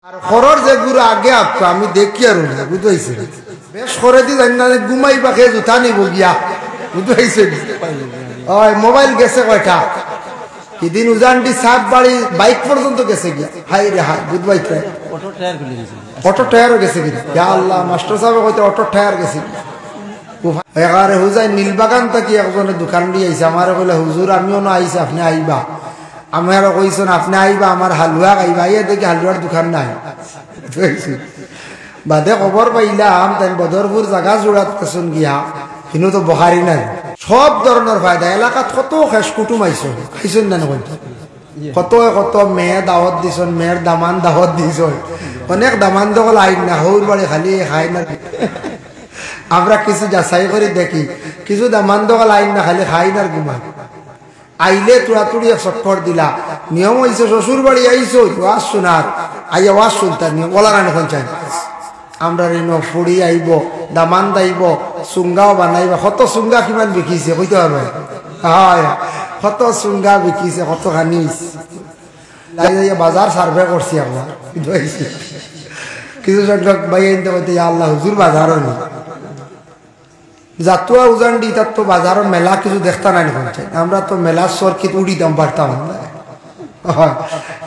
আর খরর যে গুরু আগে আপতো আমি দেখি আর বুঝাইছে বেশ করে দি জানি না ঘুমাই বা খেয়ে জুতা নিব গিয়া বুঝাইছে ওই মোবাইল গেছে কয়টা এদিন উজানটি সাত বাড়ি বাইক পর্যন্ত গেছে গিয়া হাই রে হাই বুঝবাই অটো টায়ারও গেছে কি ইয়া আল্লাহ মাস্টার সাহেব কইতে অটো টায়ার গেছে এগারে হুজাই নীলবাগান থেকে একজনে দোকান দিয়ে আইছে আমারে কইলে হুজুর আমিও না আইছি আপনি আইবা আমারও কইছেন আপনি আইবা আমার হালুয়া খাইবা এই দেখি হালুয়ার দোকান নাই বাদে খবর পাইলাম তাই বদরপুর জায়গা জোড়াতেছেন গিয়া কিন্তু তো বহারি নাই সব ধরনের ফায়দা এলাকাত কত খেস কুটুম আইসন আইসন না কত কত মেয়ে দাওয়াত দিছন মেয়ের দামান দাওয়াত দিছন অনেক দামান দখল আইন না হৌর বাড়ি খালি খাই না আমরা কিছু যাচাই করে দেখি কিছু দামান দখল আইন না খালি খাই না ঘুমাই আইলে তুড়াতুড়ি চক্কর দিলা নিয়ম হয়েছে শ্বশুর বাড়ি আইসো ওয়াজ শোনার আইয়া ওয়াজ শুনতার নিয়ম ওলারান এখন চাই আমরা ঋণ ফুড়ি আইব দামান দাইব চুঙ্গাও বানাইবা কত চুঙ্গা কিমান বিকিছে কইতে পারবে হয় কত চুঙ্গা বিকিছে কত খানিস বাজার সার্ভে করছি আমরা কিছু সংখ্যক ভাই আনতে কইতে আল্লাহ হুজুর বাজারও নেই জাতুয়া উজানডি তার তো বাজারের মেলা কিছু দেখতে নাই চাই আমরা তো মেলার সরকিত উড়িতাম পারতাম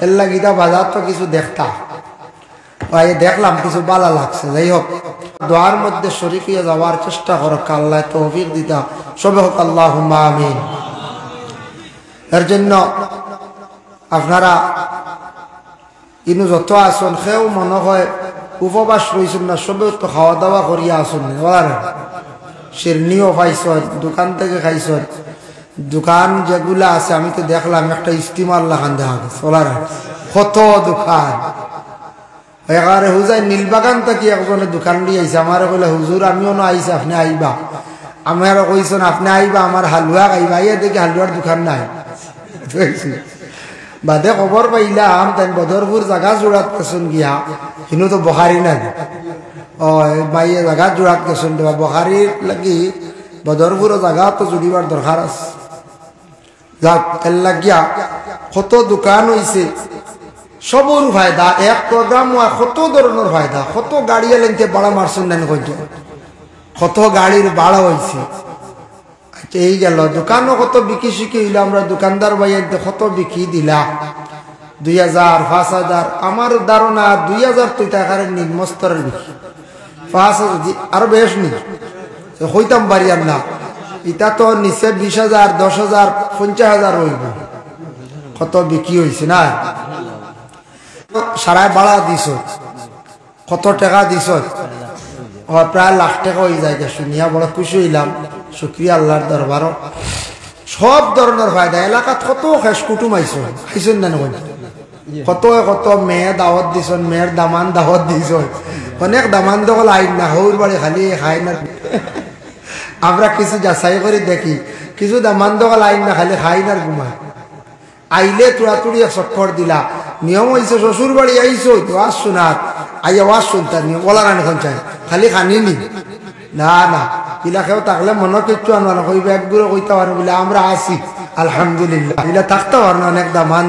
এর লাগিতা বাজার তো কিছু দেখতাম দেখলাম কিছু বালা লাগছে যাই হোক দোয়ার মধ্যে শরীক হয়ে যাওয়ার চেষ্টা করো আল্লাহ তৌফিক দিতা সবে হোক আল্লাহুম্মা আমিন। এর জন্য আপনারা ইনু যত আসুন সেও মনে হয় উপবাস রয়েছেন না সবে তো খাওয়া দাওয়া করিয়া আসুন বলার শিরনিও খাইছ দোকান থেকে খাইছ দোকান যেগুলা আছে আমি তো দেখলাম একটা স্টিমার লাগান দেখা গেছে বলার কত দোকান এগারে হুজাই নীলবাগান থেকে একজনে দোকান দিয়ে আইছে আমারে কইলে হুজুর আমিও না আইছি আপনি আইবা আমারও কইছেন আপনি আইবা আমার হালুয়া খাইবা এই দেখি হালুয়ার দোকান নাই বাদে খবর পাইলাম তাই বদরপুর জায়গা জোড়াত গেছেন গিয়া কিন্তু তো বহারি নাই ও বাইয়ে জায়গা জোড়াত গেছেন দেবা বহারির লাগি বদরপুর জায়গা তো জুড়িবার দরকার আছে যাক এর লাগিয়া কত দোকান হইছে সবর ফায়দা এক প্রোগ্রাম কত ধরনের ফায়দা কত গাড়ি এলেনতে বাড়া মারছেন না কইতো কত গাড়ির বাড়া হয়েছে এই গেল দোকানও কত বিকি শিখি হইল আমরা দোকানদার ভাইয়াতে কত বিকি দিলা 2000 5000 আমার ধারণা 2000 তো টাকার নিম্নস্তরের বিকি 5000 আরো বেশ নি হইতাম বাড়িয়ার না এটা তো নিচে 20000 10000 50000 হইব কত বিকি হয়েছে না সারায় বাড়া দিছ কত টাকা দিছ প্রায় লাখ টাকা হয়ে যায় শুনিয়া বড় খুশি হইলাম শুক্রিয়া আল্লাহর দরবার সব ধরনের ফায়দা এলাকাত কত খেস কুটুম আইসন আইসন না কত কত মেয়ে দাওয়াত দিছন মেয়ের দামান দাওয়াত দিছ অনেক দামান দখল আইন না হৌর বাড়ি খালি খাই না আমরা কিছু যাচাই করে দেখি কিছু দামান দখল আইন না খালি খাই না ঘুমায় আইলে তুড়াতুড়ি চক্কর দিলা নিয়ম হয়েছে শ্বশুর বাড়ি আইসো ওয়াজ শোনার আইয়া ওয়াজ শুনতার নিয়ম ওলারান এখন চাই খালি খানি নি না না ইলাকেও থাকলে মনে কিচ্ছু আনবানো কইবে একগুলো কইতে পারো বলে আমরা আসি আলহামদুলিল্লাহ ইলা থাকতে পারো অনেক দামান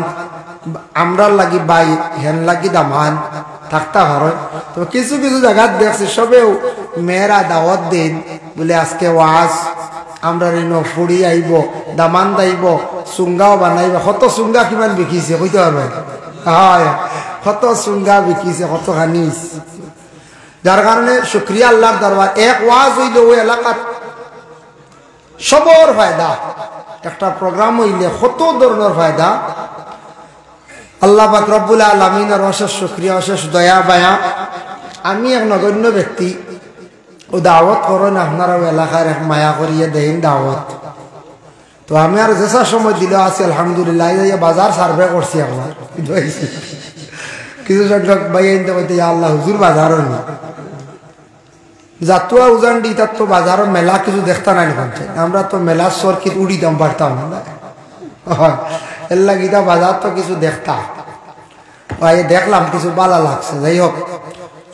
আমরার লাগি বাই হেন লাগি দামান থাকতে পারো তো কিছু কিছু জায়গা দেখছি সবেও মেয়েরা দাওয়াত দিন বলে আজকে ওয়াজ আমরা ঋণ ফুড়ি আইব দামান দাইব চুঙ্গাও বানাইবা কত চুঙ্গা কিমান বিকিছে কইতে পারবে হয় কত চুঙ্গা বিকিছে কত খানিস যার কারণে শুক্রিয়া আল্লাহর দরবার এক ওয়াজ হইল ওই এলাকার সবর ফায়দা একটা প্রোগ্রাম হইলে কত ধরনের ফায়দা আল্লাহ পাক রব্বুল আলামিনের অশেষ শুকরিয়া অশেষ দয়া বায়া আমি এক নগণ্য ব্যক্তি ও দাওয়াত করেন আপনারা এলাকার এক মায়া করিয়ে দেন দাওয়াত তো আমি আর যেসা সময় দিল আছি আলহামদুলিল্লাহ বাজার সার্ভে করছি আমার কিছু সংখ্যক ভাই আনতে কইতে আল্লাহ হুজুর বাজারও নেই জাতুয়া উজানডি তার তো বাজারের মেলা কিছু দেখতে নাই চাই আমরা তো মেলার সরকিত উড়িতাম পারতাম এর লাগিতা বাজার তো কিছু দেখতাম দেখলাম কিছু বালা লাগছে যাই হোক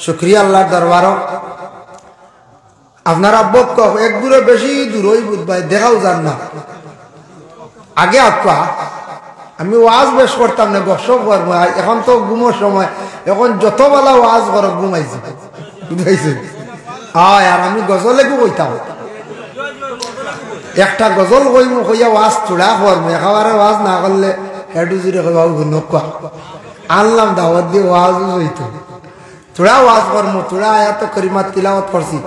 শুক্রিয়া আল্লাহর দরবারও আপনারা বক্ক একগুলো বেশি দূর ওই বুধবাই দেখাও যান না আগে আপা আমি ওয়াজ বেশ করতাম না, গসব করবো। এখন তো ঘুমোর সময়, এখন যত বেলা ওয়াজ করো ঘুমাইছি, বুঝাইছে। আর আমি গজলেকও কইতাম, একটা গজল কইমু, কইয়া ওয়াজ চূড়া করবো, একেবারে ওয়াজ না করলে হেডু জুড়ে কইবা নকুয়া আনলাম দাওয়াত দিয়ে ওয়াজ হইতো, চূড়া ওয়াজ করবো, চূড়া আয়াত করিমাত তিলাওয়াত করছি।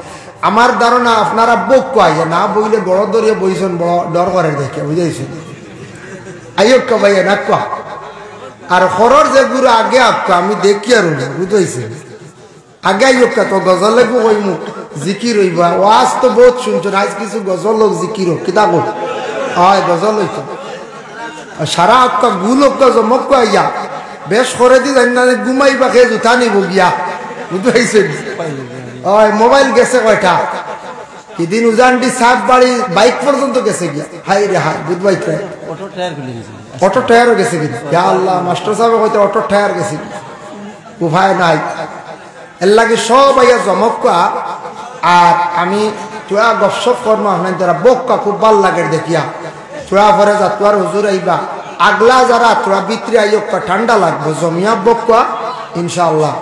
আমার ধারণা আপনারা বক কয় না, বইলে বড় দরিয়ে বইছেন, বড় ডর করে দেখে, বুঝাইছেন। আইয়ক্কা ভাইয়া না কোয়া, আর হরর যে গুরু আগে আপকা আমি দেখি আর বুঝাইছে, আগে আইয়ক্কা তো গজলে কইমু, জিকির হইবা। ওয়াজ তো বহুত শুনছেন, আজ কিছু গজল লোক জিকির হোক কিতাব হয়, গজল হইতো সারা আপকা গুল হক্কা জমক্কা আইয়া বেশ করে দি জানি না ঘুমাইবা খেয়ে জুতা নিব গিয়া, বুঝাইছেন। ওই মোবাইল গেছে কয়টা, এদিন উজানটি সাত বাড়ি বাইক পর্যন্ত গেছে গিয়া, হাই রে হাই বুঝবাই, অটো টায়ারও গেছে কিনা, ইয়া আল্লাহ, মাস্টার সাহেব হয়তো অটো টায়ার গেছে, উপায় নাই। এর লাগে সব আইয়া জমক্কা। আর আমি চূড়া গপসপ কর্ম আপনার যারা বক্কা খুব ভাল লাগে দেখিয়া, চূড়া পরে যা তোর হুজুর আইবা, আগলা যারা তোরা বিত্রি আইয়ক্কা ঠান্ডা লাগবে, জমিয়া বক্কা ইনশাআল্লাহ।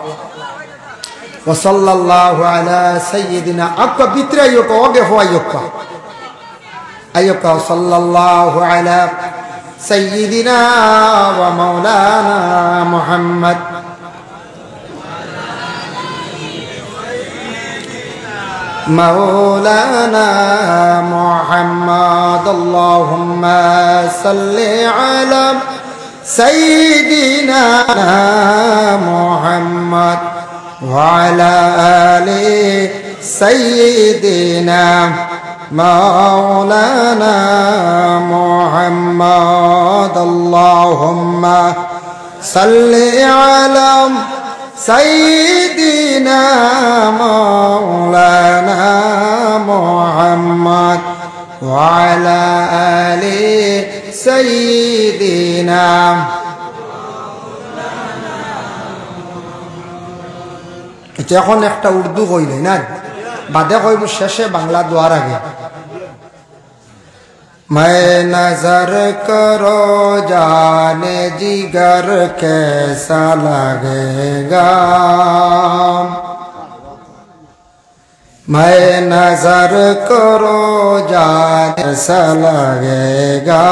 ওয়াসাল্লাল্লাহু আলা সাইয়্যিদিনা আক্কা বিত্রি আইয়ক্কা ওগে হওয়াইয়ক্কা আইয়ক্কা সাল্লাল্লাহু আলা সাইয়্যিদিনা ওয়া মাওলানা মুহাম্মদ مولانا محمد اللهم صل على سيدنا محمد وعلى آل سيدنا مولانا محمد اللهم صل على سيدنا مولانا محمد وعلى آل سيدنا। এটা এখন একটা উর্দু কইলে না, বাদে কইব শেষে বাংলা দোয়ার আগে। मैं नजर करो जाने जिगर कैसा लगेगा, मैं नजर करो जाने कैसा लगेगा,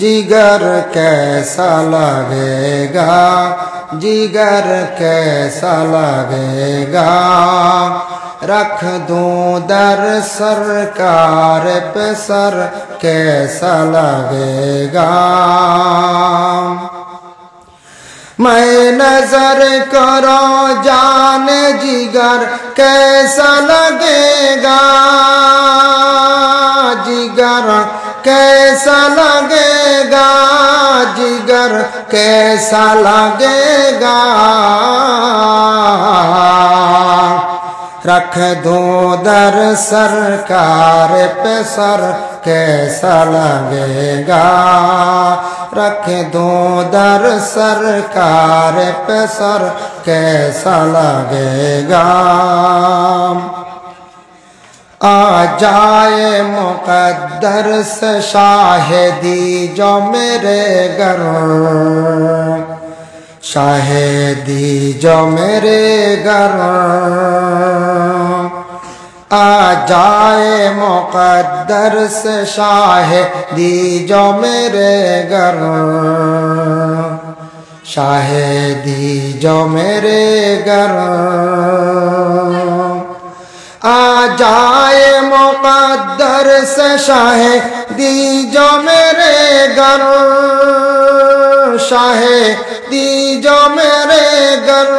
जिगर कैसा लगेगा, जिगर कैसा लगेगा, रख दूं दर सरकार पे सर कैसा लगेगा। मैं नजर करो जाने जिगर कैसा लगेगा, जिगर कैसा लगेगा, जिगर कैसा लगेगा, रख दूं दर सरकार पे सर कैसा लगेगा, रख दूं दर सरकार पे सर कैसा लगेगा। आ जाए मुक़द्दर से शाहिदी जो मेरे घर, शाहिदी जो मेरे घर, आ जाए मुक़द्दर से शाहिदी जो मेरे घर, शाहिदी जो मेरे घर, आ जाए मुक़द्दर से शाहिदी जो मेरे घर, शाहिदी जो मेरे घर,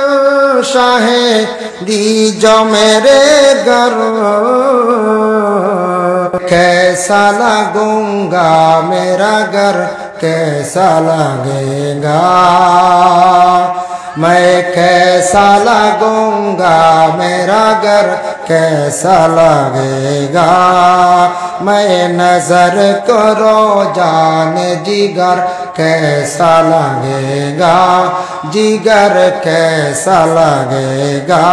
शाहिदी जो मेरे घर, कैसा लगूंगा मेरा घर कैसा लगेगा, मैं कैसा लगूंगा, मेरा घर कैसा लगेगा। मैं नजर करो जाने जिगर कैसा लगेगा, जिगर कैसा लगेगा,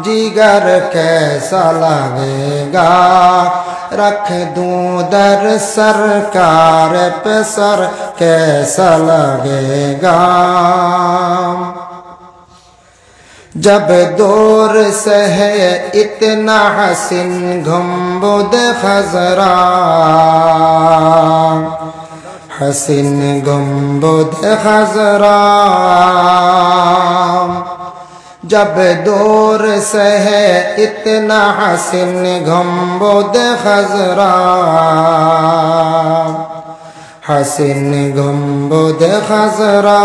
जिगर कैसा लगेगा। रख दूं दर सरकार पे सर कैसा लगेगा। जब दूर से है इतना हसीन गुंबद खजरा, हसीन गुंबद खजरा। जब दूर से है इतना हसीन गुंबद खजरा, हसीन गुंबद खजरा।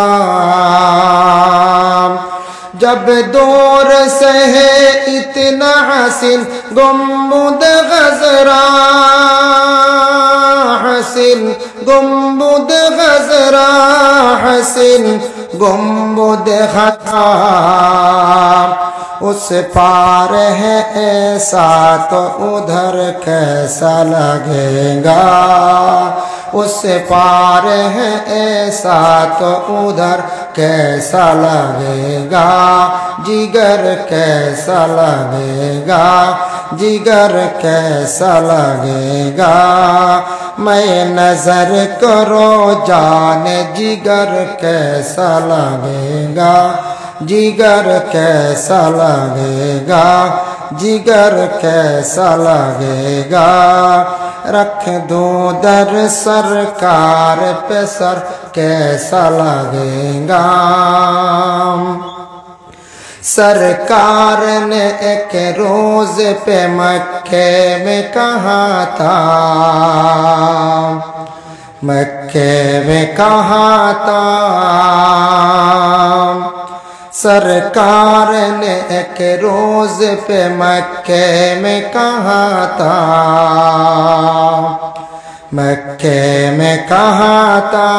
जब दूर से है इतना हसीन गुंबद खजरा, हसीन गुंबद खजरा, हसीन गुंबद खजरा। उस पार है ऐसा तो उधर कैसा लगेगा, उस पार है ऐसा तो उधर कैसा लगेगा। जिगर कैसा लगेगा, जिगर कैसा लगेगा। मैं नजर करो जाने जिगर कैसा लगेगा, जिगर कैसा लगेगा, जिगर कैसा लगेगा। रख दूं दर सरकार पे सर कैसा लगेगा। सरकार ने एक रोज पे मक्के में कहा था, मक्के में कहा था। सरकार ने एक रोज पे मक्के में कहा था, मक्के में कहा था।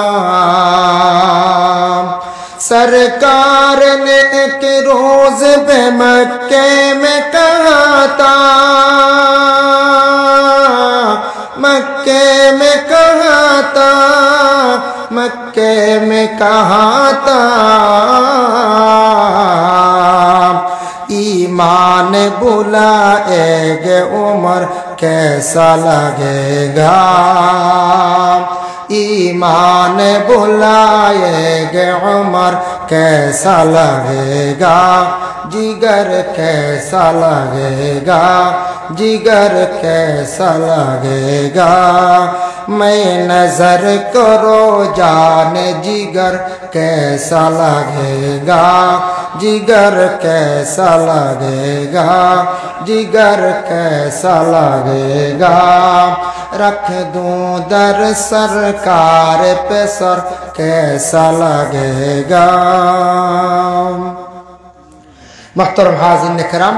सरकार ने एक रोज पे मक्के में कहा था, मक्के में कहा था, मक्के में कहा था। ईमान बुलाएगे उमर कैसा लगेगा, ईमान बुलाएगे उमर कैसा लगेगा। जिगर कैसा लगेगा, जिगर कैसा लगेगा। मैं नजर करो जाने जिगर कैसा लगेगा, जिगर कैसा लगेगा, जिगर कैसा लगेगा। रख दूं दर सरकार पे सर कैसा लगेगा। मुहतरम हाज़िरीन किराम,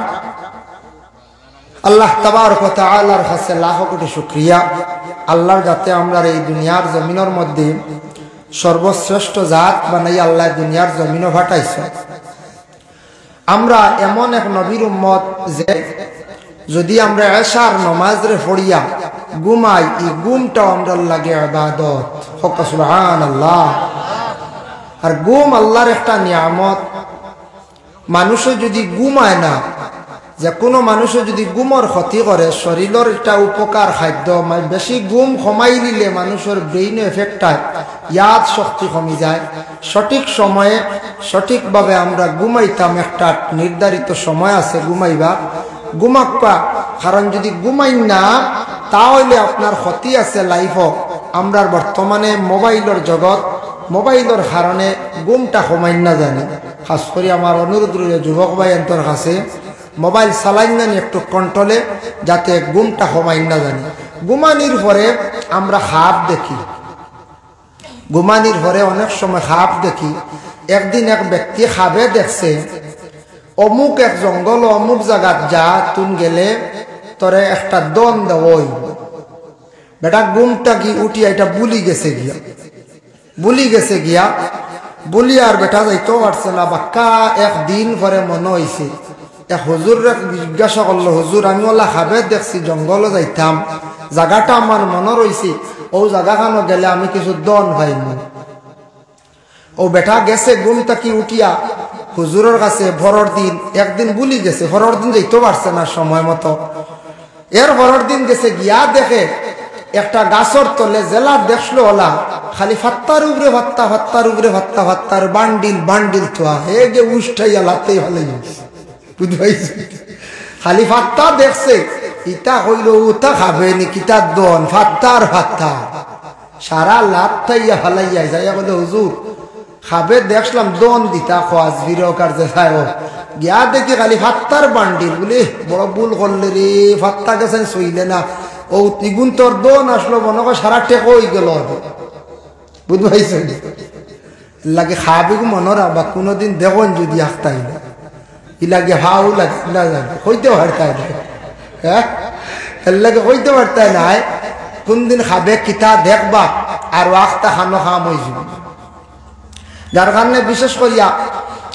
আল্লাহ তাবারক ওয়া তাআলার কাছে লাখ কোটি শুকরিয়া। আল্লাহর যাতে আমরা এই দুনিয়ার জমিনের মধ্যে সর্বশ্রেষ্ঠ জাত বানাই আল্লাহ দুনিয়ার জমিনও পাঠাইছে। আমরা এমন এক নবীর উম্মত যে যদি আমরা এশার নামাজরে পড়িয়া ঘুমাই, এই ঘুমটাও আমরা লাগে ইবাদত। হক সুবহানাল্লাহ। আর ঘুম আল্লাহর একটা নিয়ামত। মানুষে যদি ঘুমায় না, যে কোনো মানুষে যদি ঘুমর ক্ষতি করে, শরীরের একটা উপকার খাদ্য বেশি ঘুম কমাই দিলে মানুষের ব্রেইনে এফেক্ট হয়, ইয়াদ শক্তি কমে যায়। সঠিক সময়ে সঠিকভাবে আমরা ঘুমাইতাম, একটা নির্ধারিত সময় আছে ঘুমাইবা, ঘুমাকবা। কারণ যদি ঘুমাই না তাহলে আপনার ক্ষতি আছে লাইফও। আমরা বর্তমানে মোবাইলের জগৎ, মোবাইলের কারণে ঘুমটা কমাই না জানি। খাস করে আমার অনুরোধ রইল যুবক ভাই এন্তর কাছে, মোবাইল চালাইন জানি একটু কন্ট্রোলে, যাতে ঘুমটা কমাই না জানি। ঘুমানির পরে আমরা খাপ দেখি, ঘুমানির পরে অনেক সময় খাপ দেখি। একদিন এক ব্যক্তি খাবে দেখছে অমুক এক জঙ্গল অমুক জায়গাত যা, তুন গেলে তোরে একটা দন দেওই। বেটা ঘুমটা কি উঠিয়া এটা বুলি গেছে গিয়া, বুলি গেছে গিয়া। বলি আর বেটা যাইতেও পারছে না বাক্কা একদিন পরে মনে হয়েছে এক হুজুর জিজ্ঞাসা করলো হুজুর আমি ওলা খাবে দেখছি জঙ্গলে যাইতাম জায়গাটা আমার মনে রয়েছে ও জায়গাখানো গেলে আমি কিছু দন পাইব ও বেটা গেছে ঘুম থাকি উঠিয়া হুজুরের কাছে ভরর দিন একদিন বুলি গেছে ভরর দিন যাইতেও পারছে না সময় মতো এর ভরর দিন গেছে গিয়া দেখে একটা গাছর তলে জেলা দেখলো ওলা খালি ফাত্তার উপরে ভাত্তা ফাত্তার উপরে ভাত্তা ফাত্তার বান্ডিল বান্ডিল থোয়া হে গে উষ্টাইয়া লাতেই ভালো বুঝতে পাইছি খালি ফাত্তা দেখছে ইটা হইল উতা খাবে নি কিতা দন ফাত্তার ফাত্তা সারা লাত থাইয়া ফালাইয়া যাইয়া বলে হুজুর খাবে দেখলাম দন দিতা খোয়াজ ভিড়কার যে যায় গিয়া দেখি খালি ফাত্তার বান্ডিল বলে বড় ভুল করলে রে ফাত্তা গেছেন সইলে না ও তিগুন তোর দন আসলো মনে কর সারা টেকো হয়ে গেল বুঝতে পাইছেন লাগে খাবে মনে রাখবা কোনোদিন দেখুন যদি আখতাই না ইলাগে হাউ লাগে হইতে পারতাই না হ্যাঁ এর লাগে হইতে পারতাই না কোন দিন খাবে কিতা দেখবা আর আখতা খানো খাম হয়ে যাব যার কারণে বিশেষ করিয়া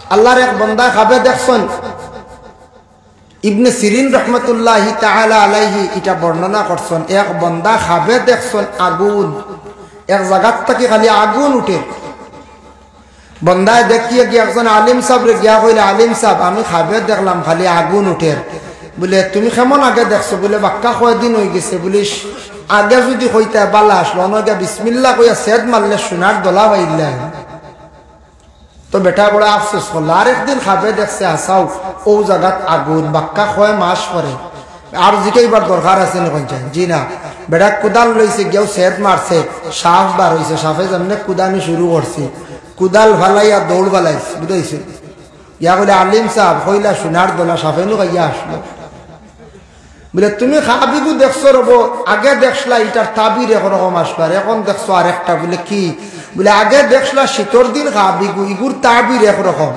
আল্লাহর এক বন্দা খাবে দেখছেন ইবনে সিরিন রহমতুল্লাহি তাআলা আলাইহি এটা বর্ণনা করছেন এক বন্দা খাবে দেখছেন আগুন এক জায়গার থেকে খালি আগুন উঠে বন্দায় দেখিয়ে গিয়ে একজন আলিম সাহেব গিয়া কইলে আলিম সাহেব আমি খাবে দেখলাম খালি আগুন উঠে বলে তুমি কেমন আগে দেখছো বলে বাক্কা কয়দিন হয়ে গেছে বলিস আগে যদি কইতে বালা আসলো অনগা বিসমিল্লাহ কইয়া সেদ মারলে সোনার দলা বাইলে তো বেটা বড় আফসোস করলো আরেকদিন খাবে দেখছে আসাও ও জায়গাত আগুন বাক্কা কয় মাস পরে আর জিকাইবার দরকার আছে না কোন জি না বেটা কুদাল লইছে গিয়েও সেদ মারছে সাফ বার হয়েছে সাফে যেমনি কুদানি শুরু করছি কুদাল ভালাইয়া দৌড় বালাইছে বুঝাইছে ইয়া বলে আলিম সাহেব কইলা সোনার দোলা সাফেনু গাইয়া আসলো বলে তুমি খাবিগু দেখছো রব আগে দেখলা এটার তাবির একরকম আসবার এখন দেখছো আরেকটা বলে কি বলে আগে দেখলা শীতর দিন খাবিগু ইগুর তাবির একরকম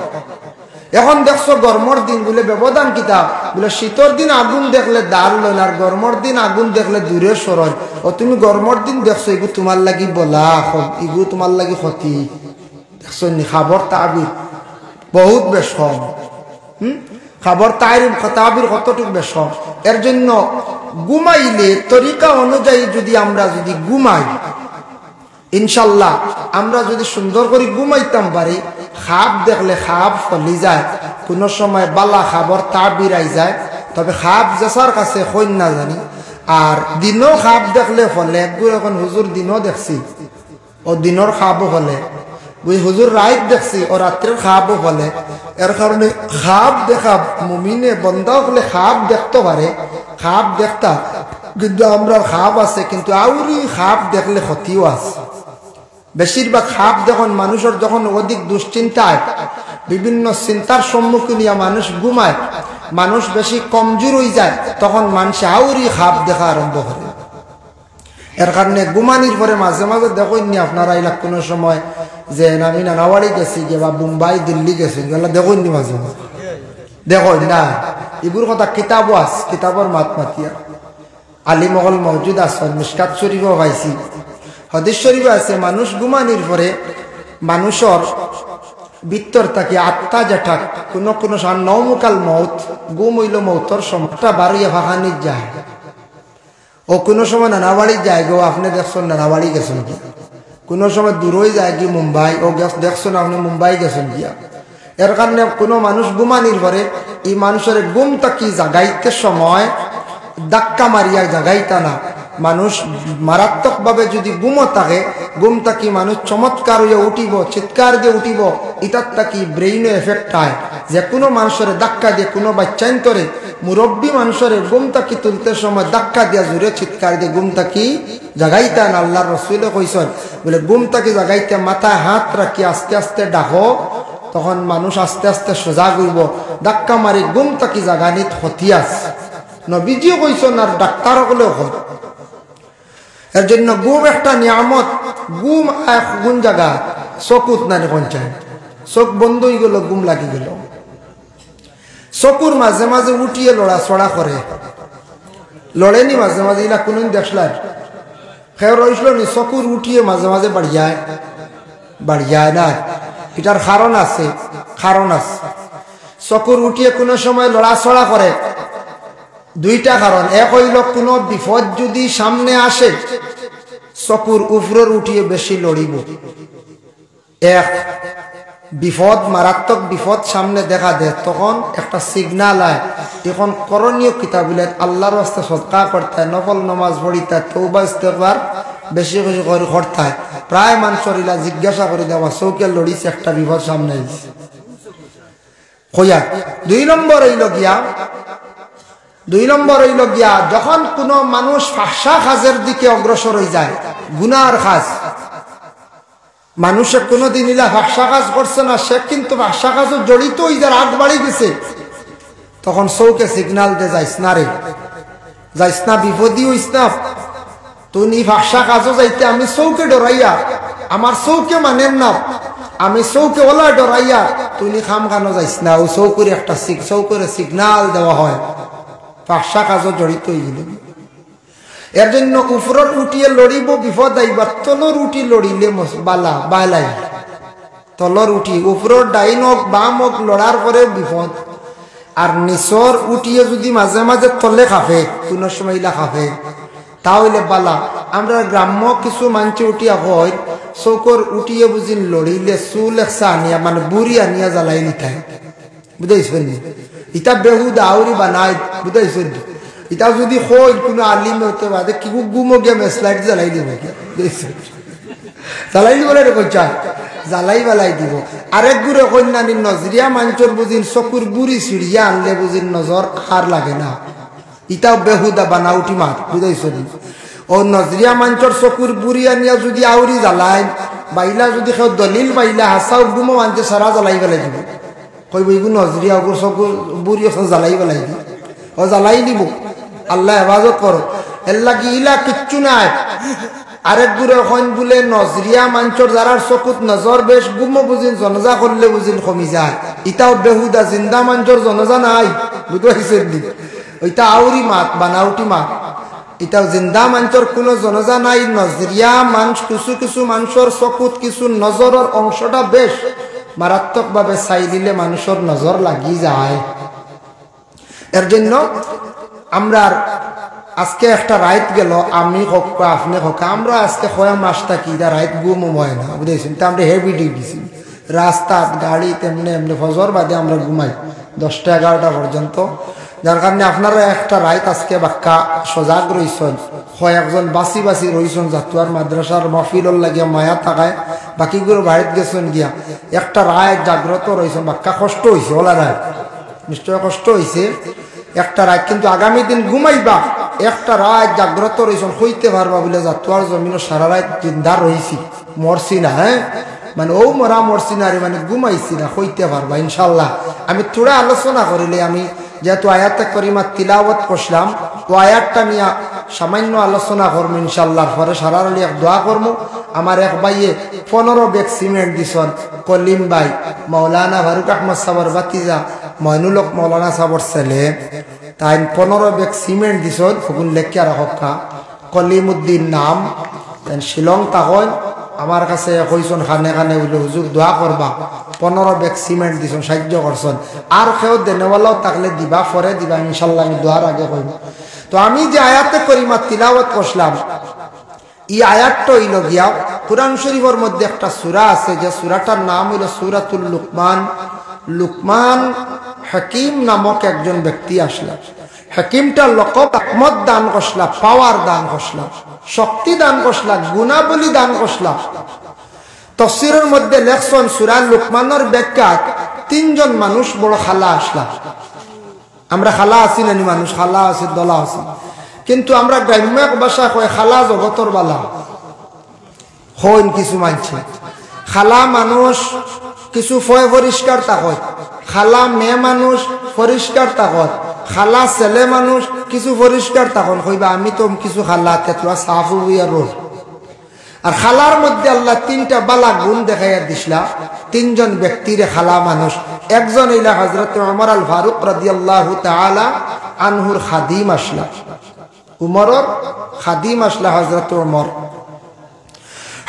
এখন দেখছো গরমর দিন বলে ব্যবধান কিতা বলে শীতর দিন আগুন দেখলে দাঁড় লইল আর গরমর দিন আগুন দেখলে দূরে সরল ও তুমি গরমর দিন দেখছো ইগু তোমার লাগি বলা ইগু তোমার লাগি ক্ষতি দেখছো নি খাবর তাবির বহুত বেশ কম খাবার তাবির কতটুকু বেশ এর জন্য ঘুমাইলে তরিকা অনুযায়ী যদি আমরা যদি ঘুমাই ইনশাল্লাহ আমরা যদি সুন্দর করে ঘুমাইতাম পারি খাপ দেখলে খাপ ফলি যায় কোনো সময় বালা খাবার তাবির আই যায় তবে খাপ জেসার কাছে হইন না জানি আর দিনও খাপ দেখলে ফলে একগুলো এখন হুজুর দিনও দেখছি ও দিনর খাপও ফলে ওই হুজুর রাত দেখছি ও রাত্রের খাপও ফলে এর কারণে খাপ দেখা মুমিনে বন্ধা হলে খাপ দেখতে পারে খাপ দেখতা কিন্তু আমরা খাপ আছে কিন্তু আউরি খাপ দেখলে ক্ষতিও আছে বেশিরভাগ খাপ যখন মানুষের যখন অধিক দুশ্চিন্তায় বিভিন্ন চিন্তার সম্মুখীন মানুষ ঘুমায় মানুষ বেশি কমজোর হয়ে যায় তখন মানুষ আউরি খাপ দেখা আরম্ভ করে এর কারণে ঘুমানির পরে মাঝে মাঝে দেখেননি আপনারা এলাক কোনো সময় যে আমি নানাবাড়ি গেছি বা মুম্বাই দিল্লি গেছি এগুলো দেখেননি মাঝে মাঝে দেখো না এগুলোর কথা কিতাবও আছে কিতাবর মাত মাতিয়া আলিমগল মওজুদ আছে মিশকাত শরীফও পাইছি হাদিস শরীফে আছে মানুষ ঘুমানির পরে মানুষের ভিতর থাকে আত্মা যেটা কোনো কোনো নৌমুকাল মৌত গুম হইল মৌতর সময়টা বারোইয়া ভাখানির যায় ও কোনো সময় নানাবাড়ি যায় গো আপনি দেখছেন নানাবাড়ি গেছেন কি কোনো সময় দূরই যায় কি মুম্বাই ও দেখছেন আপনি মুম্বাই গেছেন গিয়া এর কারণে কোনো মানুষ ঘুমানির পরে এই মানুষের গুম তাকি জাগাইতে সময় ধাক্কা মারিয়া জাগাইতা না মানুষ মারাত্মকভাবে যদি গুমও থাকে গুম তাকি মানুষ চমৎকার হয়ে উঠিব চিৎকার দিয়ে উঠিব এটার তাকি ব্রেইনে এফেক্ট হয় যে কোনো মানুষের ধাক্কা দিয়ে কোনো বাচ্চান্তরে মুরব্বী মানুষের গুম তাকি তুলতে সময় ধাক্কা দিয়া জুড়ে চিৎকার দিয়ে গুম তাকি জাগাইতা না আল্লাহর রাসূল কইছেন বলে গুম তাকি জাগাইতে মাথায় হাত রাখি আস্তে আস্তে ডাকো তখন মানুষ আস্তে আস্তে সজাগ হইব ধাক্কা মারি গুম তাকি জাগানিত ক্ষতি আছে নবীজিও কইছেন আর ডাক্তার হলেও হয় এর জন্য গুম একটা নিয়ামত গুম গুণ জায়গা চকুত না পঞ্চায়েত চোখ বন্ধ হয়ে গেল গুম লাগি গেল চকুর মাঝে মাঝে উঠিয়ে লড়াচড়া করে লড়েনি মাঝে মাঝে এলা কোন দেখলার খেয়ে রইছিল নি চকুর উঠিয়ে মাঝে মাঝে বাড়িয়ায় না এটার কারণ আছে। চকুর উঠিয়ে কোনো সময় লড়াচড়া করে, দুইটা কারণ। এক হইল কোনো বিপদ যদি সামনে আসে চকুর উপরের উঠিয়ে বেশি লড়িব। এক বিপদ, মারাত্মক বিপদ সামনে দেখা দেয়, তখন একটা সিগনাল আয়। এখন করণীয় কিতাবিলে আল্লাহর রাস্তায় সদকা করতে হয়, নফল নমাজ পড়িতে হয়, তওবা ইস্তেগফার বেশি বেশি করে করতে হয়। প্রায় মানুষেরা জিজ্ঞাসা করে দেওয়া চৌকে লড়িছে, একটা বিপদ সামনে আইছে কইয়া। দুই নম্বর হইল গিয়া যখন কোনো মানুষ ফাহশা কাজের দিকে অগ্রসর হয়ে যায়, গুনার কাজ, মানুষে কোনোদিন ইলা ফাহশা কাজ করছে না, সে কিন্তু ফাহশা কাজও জড়িত হয়ে যার আগ বাড়ি গেছে, তখন চৌকে সিগনাল দে যাইস না রে, যাইস না, বিপদী হইস না। তুই ফাহশা কাজও যাইতে আমি চৌকে ডরাইয়া, আমার চৌকে মানেন না, আমি চৌকে ওলা ডরাইয়া তুই খাম খানো যাইস না। ও চৌকুরে একটা চৌকুরে সিগনাল দেওয়া হয়, ফাহশা কাজও জড়িত হয়ে গেল। এর জন্য উপরের উঠিয়ে লড়িব বিপদ আইবার, তলর উঠি লড়িলে বালা বালাই। তলর উঠি উপরের ডাইন হোক বাম হোক লড়ার পরে বিপদ। আর নিচর উঠিয়ে যদি মাঝে মাঝে তলে খাফে, কোন সময় ইলা খাফে, তাহলে বালা। আমরা গ্রাম্য কিছু মানছে উঠিয়া হয় চৌকর উঠিয়ে বুঝি লড়িলে চুল একসা আনিয়া মানে বুড়ি আনিয়া জ্বালাই নিতাই, বুঝাইছেন? ইটা বেহুদা আউরি বানাই, বুঝাইছেন? ইটা যদি হয় কোনো আলিমে হতে পারে কি গুমো গিয়ে মেসলাইট জ্বালাই দিব, জ্বালাই দিব রে কইছা, জ্বালাই বেলাই দিব। আরেক গুড়ে কন্যানি নজরিয়া মাঞ্চর বুঝিন চকুর বুড়ি ছিড়িয়া আনলে বুঝিন নজর আর লাগে না, ইটাও বেহুদা বানাউটি মাত, বুঝাইছেন? ও নজরিয়া মাঞ্চর চকুর বুড়ি আনিয়া যদি আউরি জ্বালাই বাইলা, যদি কেউ দলিল বাইলা হাসাও গুমো আনতে সারা জ্বালাই বেলাই দিব, কইব এইগুলো নজরিয়া ওগুলো চকুর বুড়ি জ্বালাই বেলাই দিব, ও জ্বালাই দিব। আল্লাহ হেফাজত করো, এর লাগি ইলা কিচ্ছু নাই। আরেক গুড়ে এখন বলে নজরিয়া মাঞ্চর যারা চকুত নজর বেশ গুমো বুঝিন জনজা করলে বুঝিন কমি যায়, ইটাও বেহুদা। জিন্দা মাঞ্চর জনজা নাই, বুঝতে পারছেন? ওইটা আউরি মাত, বানাউটি মাত। এটাও জিন্দা মাঞ্চর কোনো জনজা নাই। নজরিয়া মানুষ কিছু কিছু মানুষের চকুত কিছু নজরের অংশটা বেশ মারাত্মক ভাবে চাই দিলে মানুষের নজর লাগি যায়। এর জন্য আমরা আজকে একটা রাইত গেল, আমি হোক আপনি হোক, আমরা আজকে কয় মাসটা কি রাইত গুম হয় না, বুঝেছেন? তা আমরা হেভি ডিউটি রাস্তাত গাড়ি তেমনি এমনি ফজর বাদে আমরা ঘুমাই 10টা 11টা পর্যন্ত। যার কারণে আপনারা একটা রাইত আজকে বাক্কা সজাগ রইছেন, কয়েকজন বাসি বাসি রইছেন জাতুয়ার মাদ্রাসার মহফিলর লাগিয়া মায়া থাকায়, বাকিগুলো বাড়িতে গেছেন গিয়া একটা রায় জাগ্রত রয়েছেন। বাক্কা কষ্ট হয়েছে, ওলা রায় নিশ্চয় কষ্ট হয়েছে একটা রায়, কিন্তু আগামী দিন ঘুমাইবা একটা রায় জাগ্রত রয়েছেন, হইতে পারবা বলে জাতুয়ার জমিন সারা রাত জিন্দা রয়েছি, মরছি না। হ্যাঁ, মানে ও মরা মরছি না রে, মানে ঘুমাইছি না, হইতে পারবা ইনশাল্লাহ। আমি থোড়া আলোচনা করিলে, আমি যেহেতু আয়াতে করিমা তিলাওয়াত করলাম, ও আয়াতটা নিয়ে সামান্য আলোচনা করবো ইনশাল্লাহ। পরে সারা রালি এক দোয়া করবো। আমার এক ভাইয়ে 15 ব্যাগ সিমেন্ট দিছন, কলিম ভাই, মৌলানা ফারুক আহমদ সাবর বাতিজা, মইনুলক মৌলানা সাবর ছেলে, তাই 15 ব্যাগ সিমেন্ট দিছন। ফগুন লেখিয়া রাখা কলিমুদ্দিন নাম, তাই শিলং তখন আমার কাছে কইসন খানে খানে বলে হুজুর দোয়া করবা, 15 ব্যাগ সিমেন্ট দিছন, সাহায্য করছেন। আর কেউ দেনেওয়ালাও থাকলে দিবা, পরে দিবা ইনশাল্লাহ, আমি দোয়ার আগে কইব। তো আমি যে আয়াতে করিমা তিলাওয়াত করলাম, এই আয়াতটা হইল গিয়া কুরআন শরীফের মধ্যে একটা সূরা আছে, যে সূরাটার নাম হইল সূরাতুল লুকমান। লুকমান হাকিম নামক একজন ব্যক্তি আসলা, হাকিমটা লকব হিকমত দান করসলা, পাওয়ার দান করসলা, শক্তি দান করসলা, গুণাবলী দান করসলা। তাফসীরের মধ্যে লেখছেন সূরা লুকমানের ব্যাখ্যা 3 জন মানুষ বড় খালা আসলা। আমরা খালা আছি নানি মানুষ, খালা আছে, দলা আছে, কিন্তু আমরা গ্রাম্য ভাষা কয় খালা জগতর বালা হইন। কিছু মানছে খালা মানুষ কিছু ফয় পরিষ্কার তাকত, খালা মেয়ে মানুষ পরিষ্কার তাকত, খালা ছেলে মানুষ কিছু পরিষ্কার তখন কইবা আমি তো কিছু খালা তেতলা সাফ হইয়া রোজ। আর খালার মধ্যে আল্লাহ 3টা বালা গুণ দেখাইয়া দিছিলা 3 জন ব্যক্তিরে খালা মানুষ। একজন হইলা হযরত ওমর আল ফারুক রাদিয়াল্লাহু তাআলা আনহুর খাদিম আসলা, উমরের খাদিম আসলা হযরত ওমর।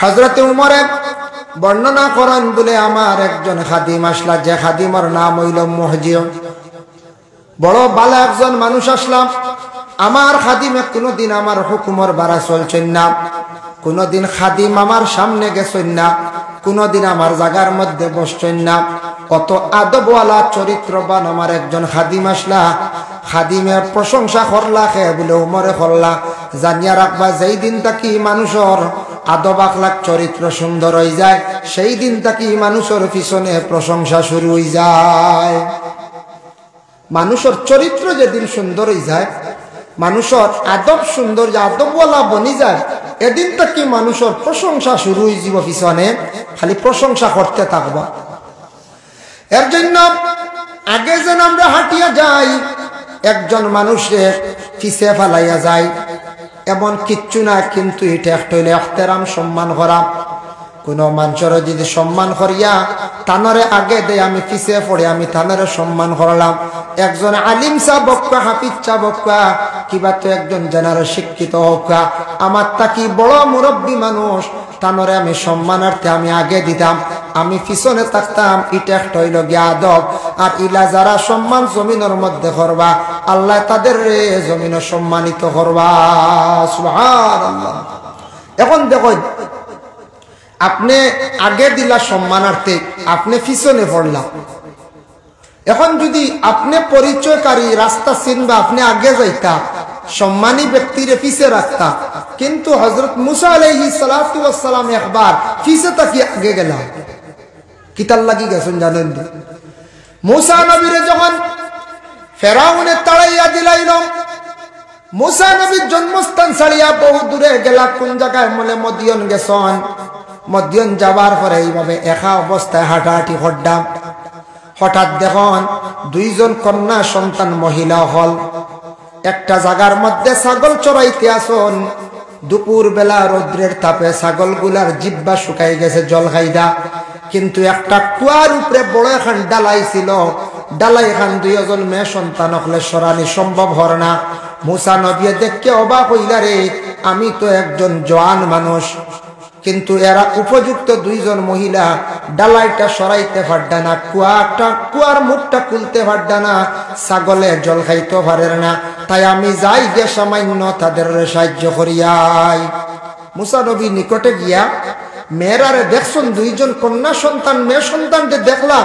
হযরত ওমর বর্ণনা করেন বলে আমার একজন খাদিম আসলা, যে খাদিমর নাম হইল মুহজিব। বড় ভালো একজন মানুষ আসলাম। আমার খাদিমে কোনোদিন আমার হুকুমর বাড়া চলছেন না, কোনোদিন খাদিম আমার সামনে গেছেন না, কোনোদিন আমার জায়গার মধ্যে বসছেন না। কত আদবওয়ালা চরিত্রবান আমার একজন খাদিম আসলা। খাদিমের প্রশংসা করলা খে বলে উমরে করলা। জানিয়া রাখবা, যেই দিন তাকি মানুষের আদব আখলাক চরিত্র সুন্দর হয়ে যায়, সেই দিন তাকি মানুষের পিছনে প্রশংসা শুরু হয়ে যায়। মানুষের চরিত্র যেদিন সুন্দর হয়ে যায়, মানুষের আদব সুন্দর, আদবওয়ালা বনি যায়, এদিন তাকি মানুষের প্রশংসা শুরু হয়ে যাব, পিছনে খালি প্রশংসা করতে থাকবা। এর জন্য আগে যেন আমরা হাঁটিয়া যাই, একজন মানুষের পিছে ফেলাইয়া যায় এমন কিচ্ছু না। কিন্তু এটা একটা হইলে এহতেরাম, সম্মান করা। কোনো মানুষের যদি সম্মান করিয়া তানরে আগে দেয়, আমি পিছে পড়ে আমি তানরে সম্মান করলাম। একজন আলিম চা বক্কা, হাফিজ চা বক্কা, কিবা তো একজন জেনারেল শিক্ষিত হোকা, আমার তাকি বড় মুরব্বী মানুষ, তানরে আমি সম্মানার্থে আমি আগে দিতাম, আমি পিছনে থাকতাম। এটা একটা হইল গিয়া আদব। আর ইলা যারা সম্মান জমিনের মধ্যে করবা, আল্লাহ তাদের জমিন সম্মানিত করবা। সুবহানাল্লাহ। এখন দেখো, আপনি আগে দিলা সম্মানার্থে, আপনি পিছনে পড়লা। এখন যদি আপনি পরিচয়কারী রাস্তা চিনবা, আপনি আগে যাইতা, সম্মানী ব্যক্তিরে পিছে রাখতা। কিন্তু হযরত মুসা আলাইহিস সালাতু ওয়াস সালাম একবার পিছে তাকি আগে গেল। কিতাল লাগি গেছেন জানেন? মুসা নবীরে যখন ফেরাউনে তাড়াইয়া দিলাইল, মুসা নবীর জন্মস্থান ছাড়িয়া বহু দূরে গেলা। কোন জায়গায়? বলে মদিয়ন গেছেন। মদিয়ন যাবার পরে এইভাবে একা অবস্থায় হাঁটাহাঁটি করলাম। হঠাৎ দেখুন দুইজন কন্যা সন্তান মহিলা হল একটা জায়গার মধ্যে ছাগল চড়াইতে আসন। দুপুর বেলা রৌদ্রের তাপে ছাগলগুলার জিব্বা শুকাই গেছে জল খাইদা, কিন্তু একটা কুয়ার উপরে বড় এখন ডালাই ছিল। ডালাই খান দুইজন মেয়ে সন্তান হলে সরানি সম্ভব হর না। মুসা নবী দেখকে অবাক হইলা, রে আমি তো একজন জওয়ান মানুষ, কিন্তু এরা উপযুক্ত দুইজন মহিলা ডালাইটা সরাইতে পারডা না, কুয়ার মুখটা খুলতে পারডা না, ছাগলে জল খাইতে পারে না। তাই আমি যাই গে সামান্য তাদের সাহায্য করিয়াই। মুসা নবী নিকটে গিয়া মেয়েরারে দেখছেন, দুইজন কন্যা সন্তান মেয়ে সন্তানকে দেখলা,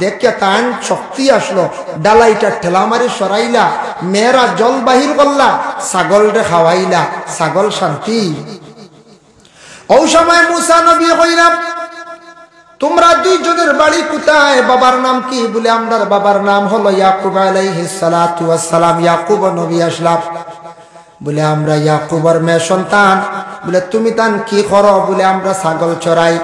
দেখে তান শক্তি আসলো, ডালাইটা ঠেলা মারি সরাইলা, মেয়েরা জল বাহির করলা, ছাগলরে খাওয়াইলা, ছাগল শান্তি। ওই সময় মুসা নবী কইলাম, তোমরা দুইজনের বাড়ি কোথায়? বাবার নাম কি? বলে আমরার বাবার নাম হলো ইয়াকুব আলাইহিস সালাতু ওয়াস সালাম। ইয়াকুব নবী আসলাম। বলে আমরা ইয়াকুবের মেয়ে সন্তান। বলে তুমি তান কি করো? বলে আমরা ছাগল চড়াই,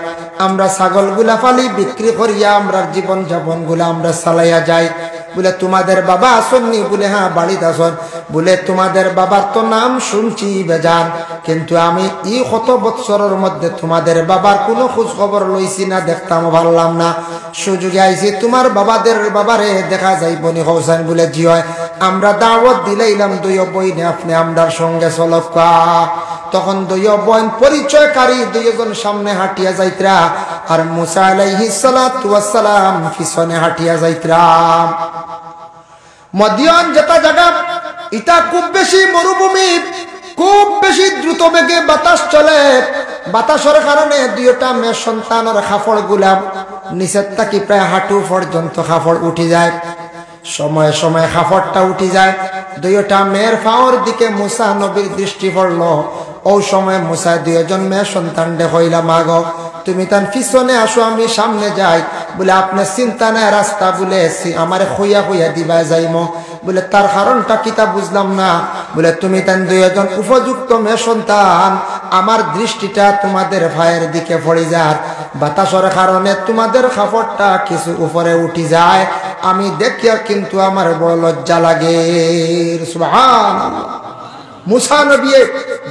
আমরা ছাগল গুলা ফালি বিক্রি করিয়া আমরা জীবন যাপন গুলা আমরা চালাইয়া যাই। বলে তোমাদের বাবা আসননি? বলে হ্যাঁ বাড়িতে আসন। বলে তোমাদের বাবার তো নাম শুনছি বেজান, কিন্তু আমি এই কত বৎসরের মধ্যে তোমাদের বাবার কোনো খোঁজ খবর লইছি না, দেখতাম ভাবলাম না, সুযোগে আইছি তোমার বাবারে দেখা যাই বনি হোসেন। বলে জি হয়। আমরা দাওয়াত দিলাইলাম দুই বইনে, আপনি আমরার সঙ্গে চলকা। তখন দুই বোন পরিচয়কারী দুইজন সামনে হাঁটিয়া যাইতরা, আর মুসা আলাইহিস সালাতু ওয়াস সালাম পিছনে হাঁটিয়া যাইতরা। মদিয়ান যেটা জায়গা, এটা খুব বেশি মরুভূমি, খুব বেশি দ্রুত বেগে বাতাস চলে। বাতাসের কারণে দুইটা মেয়ে সন্তানের কাপড় গুলা নিচের থাকি প্রায় হাঁটু পর্যন্ত কাপড় উঠে যায়। সময়ে সময়ে কাপড়টা উঠে যায়। দুইটা মেয়ের পাওয়ার দিকে মুসা নবীর দৃষ্টি পড়ল। ওই সময় মুসা দুইজন মেয়ে সন্তান হইলা, মাগো তুমি তার পিছনে আসো, আমি সামনে যাই। বলে আপনার চিন্তা নাই, রাস্তা বলে আমার খুইয়া খুইয়া দিবা যাইম। বলে তার কারণটা কি তা বুঝলাম না। বলে তুমি তার দুইজন উপযুক্ত মেয়ে সন্তান, আমার দৃষ্টিটা তোমাদের ভাইয়ের দিকে পড়ে যায়, বাতাসের কারণে তোমাদের কাপড়টা কিছু উপরে উঠে যায়, আমি দেখিয়া কিন্তু আমার বড় লজ্জা লাগে। সুবহানাল্লাহ। মুসা নবী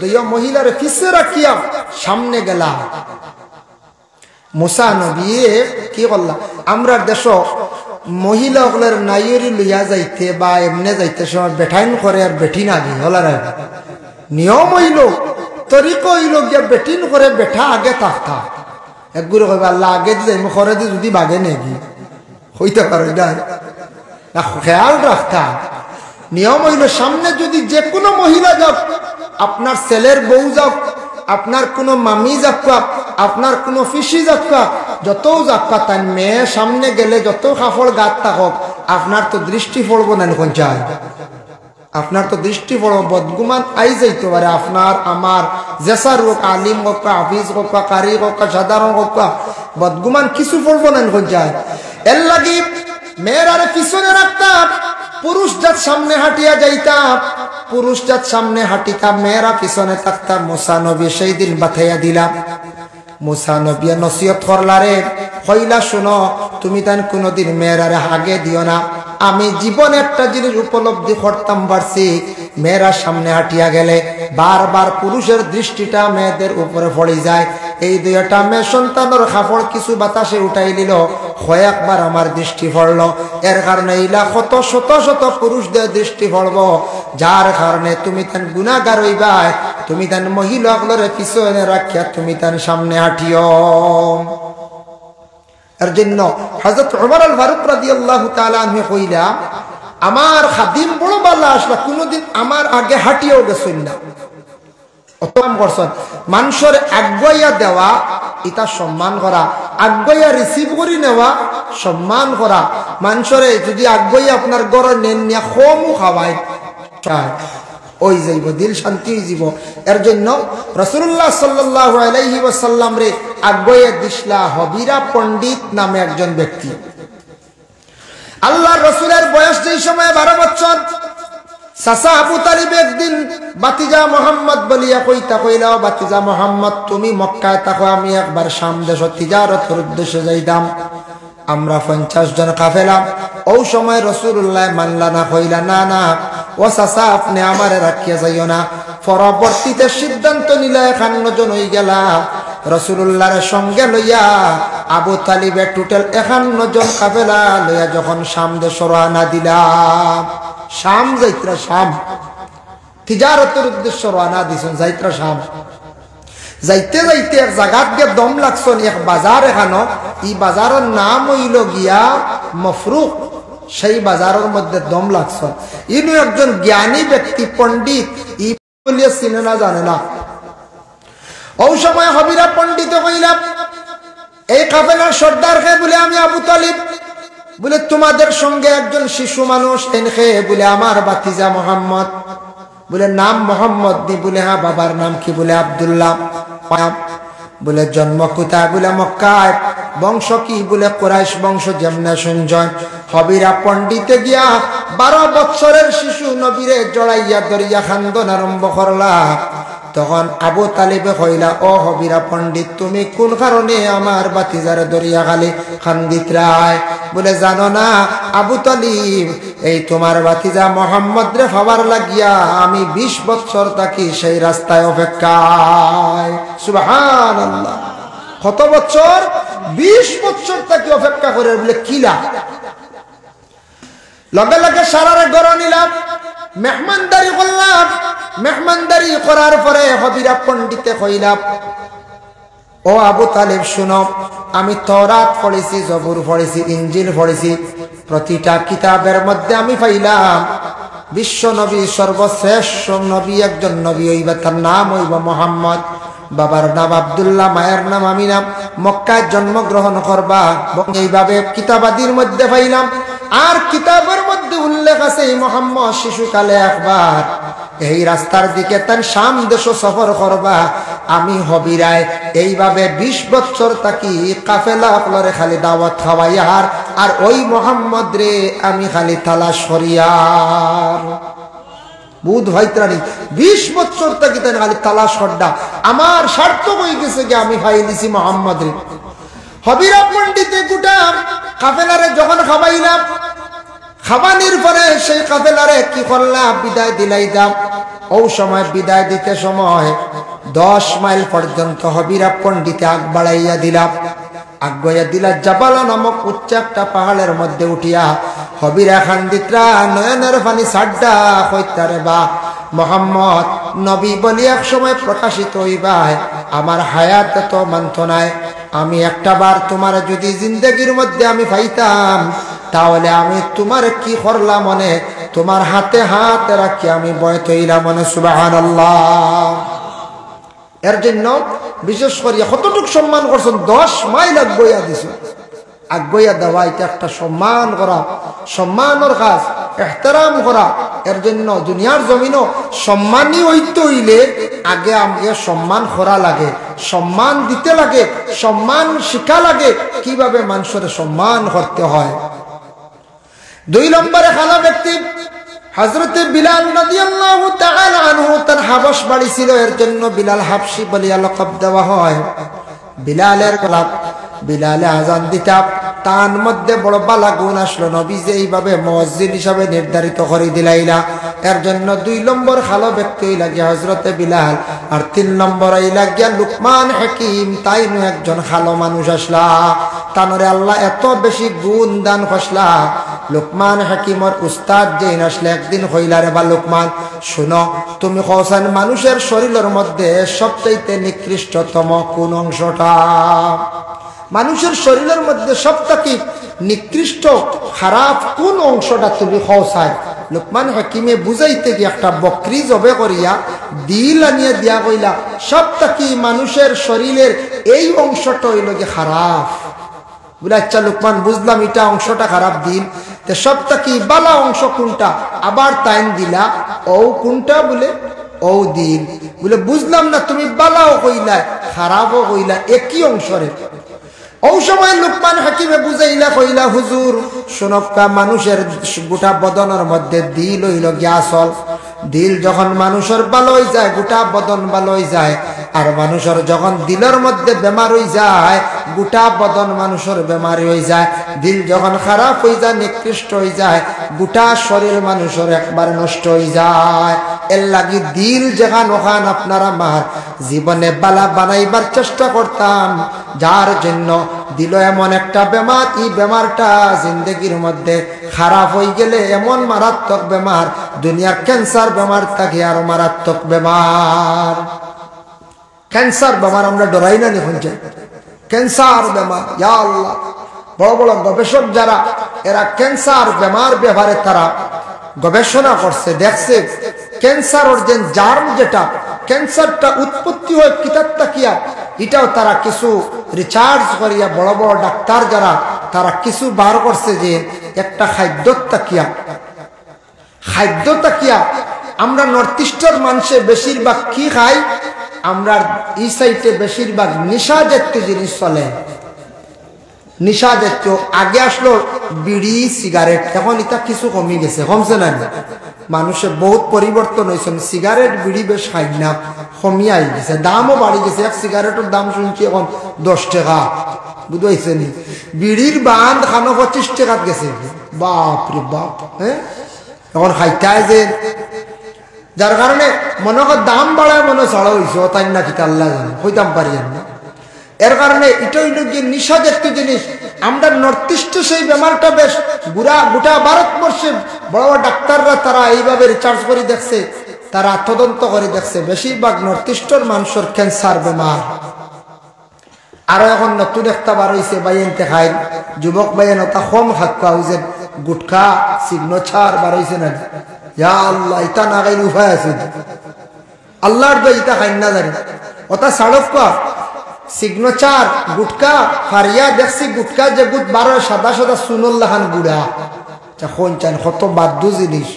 দুই মহিলার পিছে রাখিয়া সামনে গেলা। মুসা নবী কি করলা, আমরা দেশ মহিলা হলের নাইরি লইয়া যাইতে বা এমনে যাইতে সময় বেঠাইন করে আর বেঠিন আগে হলার নিয়ম হইল, তরিকা হইল গিয়া বেঠিন করে বেঠা আগে থাকতা। একগুলো কইবা আল্লাহ আগে দিয়ে খরে দিয়ে যদি বাগে নেকি হইতে পারে না, খেয়াল রাখতা। নিয়ম হইল সামনে যদি যে কোনো মহিলা যাক, আপনার ছেলের বউ যাক, আপনার কোনো মামি যাক্কা, আপনার কোনো ফিসি যাক্কা, যত যাক্কা তাই মেয়ে সামনে গেলে যত কাপড় গাত থাকক আপনার তো দৃষ্টি পড়বো না এখন চায়, আপনার তো দৃষ্টি পড়ব। বদগুমান আই যাইতে পারে আপনার আমার জেসার হোক, আলিম হোক, হাফিজ হোক, কারি হোক, সাধারণ হোক, বদগুমান কিছু পড়বো না এখন চায়। এর লাগি মেয়েরারে পিছনে রাখতাম, পুরুষ জাত সামনে হাঁটিয়া যাইতাম, পুরুষ জাত সামনে হাঁটিতাম, মেয়েরা পিছনে থাকতাম। মুসা নবী সেই দিন বাথাইয়া দিলাম। মুসা নবী নসিহত করলারে, কইলা শুনো তুমি তাই কোনোদিন মেয়েরারে আগে দিও না। আমি জীবনে একটা জিনিস উপলব্ধি করতাম পারছি, মেয়েরা সামনে হাঁটিয়া গেলে বারবার পুরুষের দৃষ্টিটা মেয়েদের উপরে পড়ে যায়। এই দুইটা মেয়ে সন্তানের কাপড় কিছু বাতাসে উঠাই দিল, কয়েকবার আমার দৃষ্টি পড়ল। এর কারণে ইলা কত শত শত পুরুষদের দৃষ্টি পড়ব, যার কারণে তুমি তান গুনাহগার হইবাই। তুমি তান মহিলাগুলোরে পিছনে রাখিয়া তুমি তান সামনে হাঁটিও। এর জন্য হযরত ওমর আল ফারুক রাদিয়াল্লাহু তাআলা আনহু কইলা, আমার খাদিম বড় বালা আসলা, কোনদিন আমার আগে হাঁটিয়েও গেছেন না। অতম করছেন মানুষের আগুয়া দেওয়া এটা সম্মান করা, আগুয়া রিসিভ করে নেওয়া সম্মান করা। মানুষের যদি আগুয়া আপনার গড়ে নেন নিয়া খমু খাওয়ায় ওই যাইব, দিল শান্তি হয়ে যাব। এর জন্য রাসূলুল্লাহ সাল্লাল্লাহু আলাইহি ওয়াসাল্লাম রে আগুয়া দিশলা হবিরা পণ্ডিত নামে একজন ব্যক্তি। আল্লাহর রাসূলের বয়স যেই সময় 12 বছর, চাচা আবু তালিব একদিন বাতিজা মোহাম্মদ বলিয়া কইলা, বাতিজা মোহাম্মদ তুমি মক্কায় থাকো, আমি একবার শাম দেশ তিজারতের উদ্দেশ্যে যাইতাম। আমরা 50 জন কাফেলা। ওই সময় রাসূলুল্লাহ মানলা না, কইলা না না ও চাচা আপনি আমারে রাখিয়া যাইও না। পরবর্তীতে সিদ্ধান্ত নিলা 51 জন হয়ে গেলা। রাসূলুল্লাহর সঙ্গে লইয়া আবু তালিবের টোটাল 51 জন কাফেলা লইয়া যখন শাম দেশ রওনা দিলাম, শাম যাইত্রা, শাম তিজারতের উদ্দেশ্যে রওনা দিছেন, যাইত্রা শাম। যাইতে যাইতে এক জায়গাত গিয়ে দম লাগছেন, এক বাজার এখানো, এই বাজারের নাম হইল গিয়া মফরুক। সেই বাজারের মধ্যে দম লাগছেন। ইনু একজন জ্ঞানী ব্যক্তি, পণ্ডিত, ই বলিয়া চিনে না জানে না। ওই সময় হবিরা পণ্ডিত কইলাম, এই কাফেলার সর্দার কে? বলে আমি আবু তালিব। বলে তোমাদের সঙ্গে একজন শিশু মানুষ এনেখে? বলে আমার বাতিজা মোহাম্মদ। বলে নাম মোহাম্মদ নি? বলে হ্যাঁ। বাবার নাম কি? বলে আব্দুল্লাহ। বলে জন্ম কোথায়? বলে মক্কায়। বংশ কি? বলে কুরাইশ বংশ। যেমনে শুনছেন হবিরা পণ্ডিতে গিয়া 12 বছরের শিশু নবীরে জড়াইয়া ধরিয়া খান্দন আরম্ভ করলা। তখন আবু তালিবে কইলা, ও হবিরা পণ্ডিত তুমি কোন কারণে আমার বাতিজারে দরিয়া খালি খান্দিত রায়? বলে জানো না আবু তালিব, এই তোমার বাতিজা মোহাম্মদ রে পাবার লাগিয়া আমি 20 বছর থাকি সেই রাস্তায় অপেক্ষায়। সুবহানাল্লাহ, কত বছর? 20 বছর থাকি অপেক্ষা করে। বলে কিলা? লগে লগে সারারে গড় নিলাম, মেহমানদারি করলাম। মেহমানদারি করার পরে হবিরা পণ্ডিতে কইলাম, ও আবু তালিব শুনো, আমি তওরাত পড়েছি, জবুর পড়েছি, ইনজিল পড়েছি। প্রতিটা কিতাবের মধ্যে আমি পাইলাম বিশ্ব নবী, সর্বশ্রেষ্ঠ নবী একজন নবী হইবা, তার নাম হইব মোহাম্মদ। বাবার নাম আব্দুল্লাহ, মায়ের নাম আমিনা। মক্কায় জন্মগ্রহণ করবা। এইভাবে কিতাবাদির মধ্যে পাইলাম। আর কিতাবের মধ্যে উল্লেখ আছে এই মোহাম্মদ শিশুকালে একবার এই রাস্তার দিকে তার শাম দেশ সফর করবা। আমি হবিরায় এইভাবে 20 বছর থাকি কাফেলা গুলোরে খালি দাওয়াত খাওয়াইয়ার, আর ওই মোহাম্মদ রে আমি খালি তালাশ করিয়ার। বুধ ভাইত্রানি 20 বছর থাকি তাই খালি তালাশ করডা। আমার স্বার্থ হয়ে গেছে যে আমি ভাই দিছি মোহাম্মদ রে। হবিরা পণ্ডিতে গোটা কাফেলারে যখন খাওয়াইলাম, খাবানির পরে সেই কাফেলারে কি করলাম? বিদায় দিলাইলাম। ও সময় বিদায় দিতে সময় 10 মাইল পর্যন্ত হবিরা পণ্ডিতে আগ বাড়াইয়া দিলাম। আগুয়া দিলা জাবালা নামক উচ্চ একটা পাহাড়ের মধ্যে উঠিয়া হবিরা খান্দিতরা নয়নের পানি সাড্ডা হইতারে বা মোহাম্মদ নবী বলি এক সময় প্রকাশিত হইবাই। আমার হায়াত তো মানত নাই, আমি একটা বার তোমার যদি জিন্দগির মধ্যে আমি পাইতাম তাহলে আমি তোমার কি করলাম মনে তোমার হাতে হাত রাখি আমি বয় তৈরা মনে সুবহানাল্লাহ। এর জন্য বিশেষ করে কতটুক সম্মান করছেন 10 মাইল আগুয়া দিছে আগুয়া দেওয়া এটা একটা সম্মান করা সম্মানের কাজ এহতারাম করা। এর জন্য দুনিয়ার জমিনও সম্মানই হইতে হইলে আগে আমাকে সম্মান করা লাগে সম্মান দিতে লাগে সম্মান শিখা লাগে কিভাবে মানুষের সম্মান করতে হয়। 2 নম্বরে খালা ব্যক্তি হযরতে বিলাল রাদিয়াল্লাহু তাআলা আনহু তার হাবশ বাড়ি ছিল এর জন্য বিলাল হাবশী বলে লকব দেওয়া হয়। বিলালের কলাপ বিলালে আজান দিতাম তার মধ্যে বড় বালা গুণ আসলো নবী যে এইভাবে মুয়াজ্জিন হিসাবে নির্ধারিত করে দিলাইলা। এর জন্য 2 নম্বর খালো ব্যক্তি লাগিয়া হযরতে বিলাল আর 3 নম্বর লাগিয়া লুকমান হাকিম তাইনু একজন খালো মানুষ আসলা তানরে আল্লাহ এত বেশি গুণ দান করছলা। লুকমান হাকিমর উস্তাদ যেই আসলে একদিন কইলারে বা লুকমান শুনো তুমি কওছেন মানুষের শরীরের মধ্যে সবচাইতে নিকৃষ্টতম কোন অংশটা? মানুষের শরীরের মধ্যে সবথেকে নিকৃষ্ট খারাপ কোন অংশটা তুমি কওছাই? লুকমান হাকিমে বুঝাইতে গিয়ে একটা বকরি জবে করিয়া দিল আনিয়ে দিয়া কইলা সবথেকে মানুষের শরীরের এই অংশটা হইল কি খারাপ। বলে আচ্ছা লুকমান বুঝলাম এটা অংশটা খারাপ দিল তো সবথেকে বালা অংশ কোনটা? আবার তাইন দিলা ও কোনটা? বলে ও দিল। বলে বুঝলাম না তুমি বালাও কইলা খারাপও কইলা একই অংশরে। ও সময় লুকমান হাকিমে বুঝাইলা কইলা হুজুর শোনক্কা মানুষের গোটা বদনের মধ্যে দিল হইল গ্যাসল। দিল যখন মানুষের ভালো হয়ে যায় গোটা বদন ভালো হয়ে যায় আর মানুষের যখন দিলের মধ্যে বেমার হয়ে যায় গোটা বদন মানুষের বেমারি হয়ে যায়। দিল যখন খারাপ হয়ে যায় নিকৃষ্ট হয়ে যায় গোটা শরীর মানুষের একবার নষ্ট হয়ে যায়। এর লাগি দিল যেখান ওখান আপনারা আমার জীবনে বালা বানাইবার চেষ্টা করতাম যার জন্য দিল এমন একটা বেমার এই বেমারটা জিন্দগির মধ্যে খারাপ হয়ে গেলে এমন মারাত্মক বেমার দুনিয়ার ক্যান্সার বেমার থাকে আর মারাত্মক বেমার। ক্যান্সার বেমার আমরা ডরাই না এখন যাই ক্যান্সার বেমার ইয়া আল্লাহ। বড় বড় গবেষক যারা এরা ক্যান্সার বেমার ব্যাপারে তারা গবেষণা করছে দেখছে ক্যান্সারের যে জার্ম যেটা ক্যান্সারটা উৎপত্তি হয় কিতাব তাকিয়া এটাও তারা কিছু রিসার্চ করিয়া বড় বড় ডাক্তার যারা তারা কিছু বার করছে যে একটা খাদ্য তাকিয়া আমরা নর্থ ইস্টের মানুষে বেশিরভাগ কি খাই আমরা এই সাইডে বেশিরভাগ নেশা জাতীয় জিনিস চলে। নেশা জাতীয় আগে আসলো বিড়ি সিগারেট এখন এটা কিছু কমে গেছে কমছে না মানুষের বহুত পরিবর্তন হয়েছে। সিগারেট বিড়ি বেশ খাই না কমিয়ে আই গেছে দামও বাড়ি গেছে। এক সিগারেটের দাম শুনছি এখন 10 টাকা বুঝতে নি বিড়ির বান্ধ খানো 25 টাকা গেছে বাপরে বাপ। হ্যাঁ এখন খাইতে যে যার কারণে মনে কর দাম বাড়ায় মনে ছাড়া হয়েছে তাই না কিতা আল্লাহ জানে হইতাম পারি না। এর কারণে এটা হইল যে নিশা জাতীয় জিনিস আমরা নর্থ ইস্টে সেই বেমারটা বেশ গোটা ভারতবর্ষে বড় বড় ডাক্তাররা তারা এইভাবে রিসার্চ করে দেখছে তারা তদন্ত করে দেখছে বেশিরভাগ নর্থ ইস্টের মানুষের ক্যান্সার বেমার। আরো এখন নতুন একটা বার হয়েছে বাইনতে খাই যুবক বাইন ওটা কম খাক্কা হয়েছে গুটখা সিগনেচার বার হয়েছে না ইয়া আল্লাহ ইটা না খাইলে উপায় আছে আল্লাহর দই ইটা খাই না জানি ওটা সাড়কা সিগনেচার গুটকা ফারিয়া দেখছি গুটকা যে গুট 12 সাদা সাদা সুনুল্লাহান গুড়া কোন চান কত বাদ্য জিনিস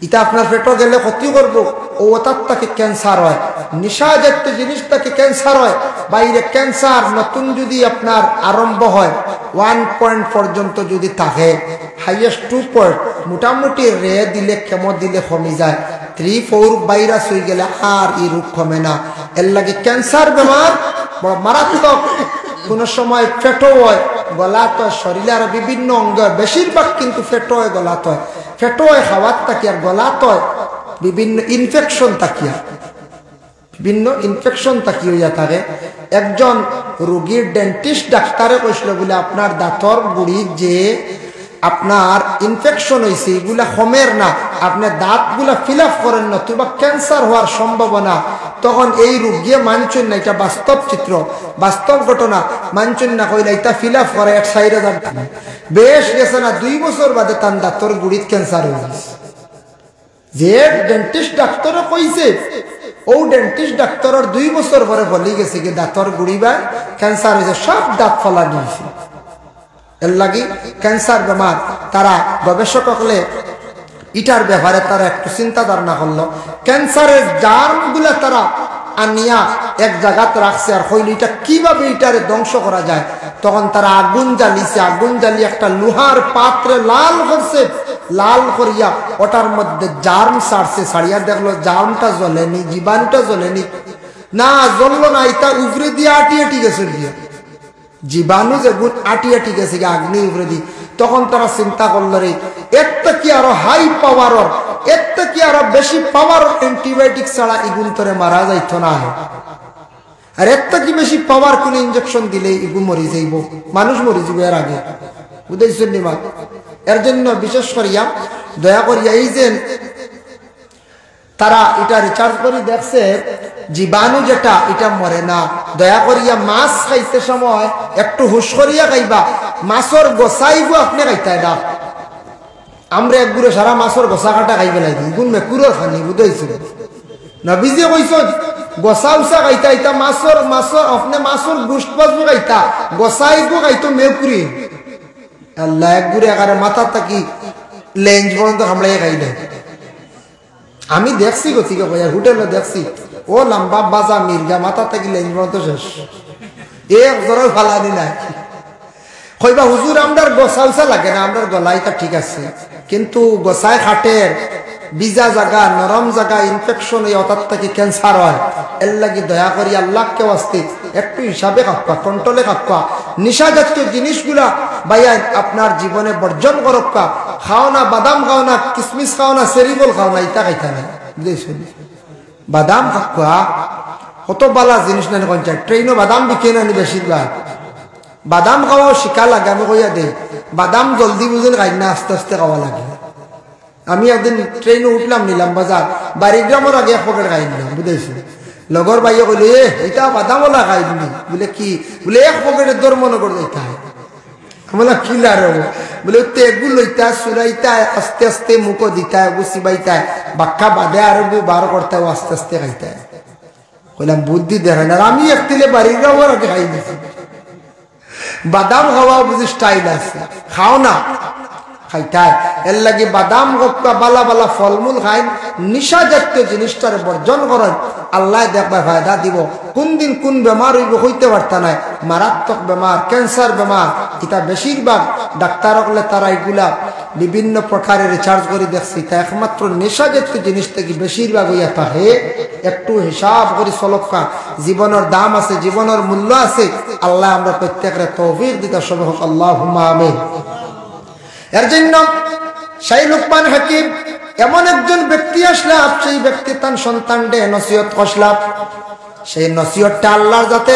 এটা আপনার পেটো গেলে ক্ষতি করবো ও ওটার তাকে ক্যান্সার হয়। নেশা জাতীয় জিনিস তাকে ক্যান্সার হয়। বাইরে ক্যান্সার নতুন যদি আপনার আরম্ভ হয় 1 পয়েন্ট পর্যন্ত যদি থাকে হাইয়েস্ট 2 পয়েন্ট মোটামুটি রে দিলে কেমো দিলে কমে যায় 3-4 ভাইরাস হয়ে গেলে আর এই রোগ কমে না। এর লাগে ক্যান্সার বেমার বড় মারাত্মক। কোন সময় ফেটো হয় গলাত হয় শরীরের বিভিন্ন অঙ্গ বেশিরভাগ কিন্তু ফেটো হয় গলাত হয় ফেটো হয় খাওয়ার তাকিয়া আর গলাত হয় বিভিন্ন ইনফেকশন তাকিয়ে হইয়া থাকে। একজন রোগীর ডেন্টিস্ট ডাক্তারে কইছিল বলে আপনার দাঁতর গুড়ির যে আপনার ইনফেকশন হয়েছে এগুলা কমের না আপনি দাঁতগুলা ফিল আপ করেন না তোমার ক্যান্সার হওয়ার সম্ভাবনা তখন এই রোগ গিয়ে মানছেন না, এটা বাস্তব চিত্র, বাস্তব ঘটনা, মানছেন না কইলে এটা ফিল আপ করে 60,000 টাকা বেশ গেছে না। 2 বছর বাদে তার দাঁতর গুড়িত ক্যান্সার হয়ে গেছে। যে ডেন্টিস্ট ডাক্তার কইছে, ও ডেন্টিস্ট ডাক্তারের 2 বছর পরে বলি গেছে কি দাঁতর গুড়িবা ক্যান্সার হয়েছে, সব দাঁত ফলা নিয়েছে। এর লাগি ক্যান্সার বেমার তারা গবেষক হলে ইটার ব্যাপারে তারা একটু চিন্তা ধারণা করলো। ক্যান্সারের জার্মগুলা তারা আনিয়া এক জায়গাতে রাখছে আর হইল এটা কিভাবে এটারে ধ্বংস করা যায়। তখন তারা আগুন জ্বালিয়েছে, আগুন জ্বালিয়ে একটা লোহার পাত্রে লাল করছে, লাল করিয়া ওটার মধ্যে জার্ম ছাড়ছে, ছাড়িয়া দেখলো জার্মটা জ্বলেনি, জীবাণুটা জ্বলেনি, না জ্বললো না, এটা উপরে দিয়ে আটিয়ে গেছে গিয়া জীবাণু যে গুণ আটিয়া ঠিক আছে আগ্নি উপরে দি। তখন তারা চিন্তা করলো রে এত কি আরো হাই পাওয়ার, এত কি আরো বেশি পাওয়ার অ্যান্টিবায়োটিক ছাড়া ইগুন তোরে মারা যাইত না, আর এত কি বেশি পাওয়ার কোন ইনজেকশন দিলে ইগু মরি যাইব, মানুষ মরি যাবে এর আগে, বুঝেছেন নি মা? এর জন্য বিশেষ করিয়া দয়া করিয়া এই যে তারা এটা রিচার্জ করে দেখছে জীবাণু যেটা এটা মরে না। দয়া করিয়া মাছ খাইতে সময় একটু হুশ করিয়া খাইবা, মাছর গোসাইগু আপনি খাইতে না। আমরা একগুলো সারা মাছর গোসা কাটা খাই পেলাই দিই, গুণ মেকুরো খানি, বুঝাইছিল নবীজি কইস গোসা উসা খাইতা, ইতা মাছর মাছর আপনি মাছর গুষ্ট পাসবো খাইতা, গোসাইগু খাইতো মেকুরি। আল্লাহ একগুড়ে একারে মাথা থাকি লেঞ্জ পর্যন্ত খামড়াইয়া খাই দেয়। আমি দেখছি গতি হোটেলে দেখছি, ও লম্বা বাজা মির্গা মাথা থেকে লেঞ্জ পর্যন্ত শেষ, এক জোরেও ফালানি নাই। কইবা হুজুর আমরার গোসা উসা লাগে না, আমরার গলাইটা ঠিক আছে, কিন্তু গোসাই খাটের বিজা জায়গা নরম জায়গা ইনফেকশন এই অর্থাৎ থেকে ক্যান্সার হয়। এর লাগি দয়া করি আল্লাহকে আসতে একটু হিসাবে কাঁপা, কন্ট্রোলে কাঁপা। নিশা জাতীয় জিনিসগুলা ভাইয়া আপনার জীবনে বর্জন করক্কা। খাও না বাদাম খাও না, কিসমিস খাও না, সেরিবল খাও না, ইটা খাইতা না, বুঝেছেন? বাদাম খাওয়া কত বালা জিনিস না, কঞ্চায় ট্রেনও বাদাম বিকে না বেশিরভাগ। বাদাম খাওয়াও শিকা লাগে, আমি কইয়া দে বাদাম জলদি বুঝেন খাই না, আস্তে আস্তে খাওয়া লাগে। আমি একদিন ট্রেনে উঠলাম নিলাম বাজার, বাড়িগ্রামের আগে 1 পকেট খাই নিলাম, বুঝেছি? লগর ভাইয়া কইল এটা বাদামওয়ালা খাই দিলি, বলে কি, বলে 1 পকেটের দর মনে করে দিতে হয়। আমরা কি লারব, বলে এগুলো লইতা সুরাইতা আস্তে আস্তে মুখো দিতা, গুছিবাইতা বাক্কা বাদে আর বার করতে আস্তে আস্তে খাইতে। কইলাম বুদ্ধি দেখেন, আর আমি একদিলে বাড়িগ্রামের আগে খাই দিছি। বাদাম খাওয়া বুঝি স্টাইল আছে, খাও না খাইতায়। এর লাগে বাদাম গপ্পা বালা বালা ফলমূল খাই, নিশা জাতীয় জিনিসটার বর্জন করেন, আল্লাহ দেখবা ফায়দা দিব। কোন দিন কোন বেমার হইব হইতে পারতা নাই, মারাত্মক বেমার, ক্যান্সার বেমার, এটা বেশিরভাগ ডাক্তার হলে তারা এগুলা বিভিন্ন প্রকারের রিচার্জ করে দেখছি, তা একমাত্র নেশা জাতীয় জিনিস থেকে বেশিরভাগ হইয়া থাকে। একটু হিসাব করে চলক্কা, জীবনের দাম আছে, জীবনের মূল্য আছে। আল্লাহ আমরা প্রত্যেকের তৌফিক দিতে সব হোক, আল্লাহুম্মা আমিন। এর জন্য সেই লুকমান হাকিম এমন একজন ব্যক্তি আসলাম, সেই ব্যক্তি তার সন্তানকে নসিহত করলাম, সেই নসিহতটা আল্লাহর যাতে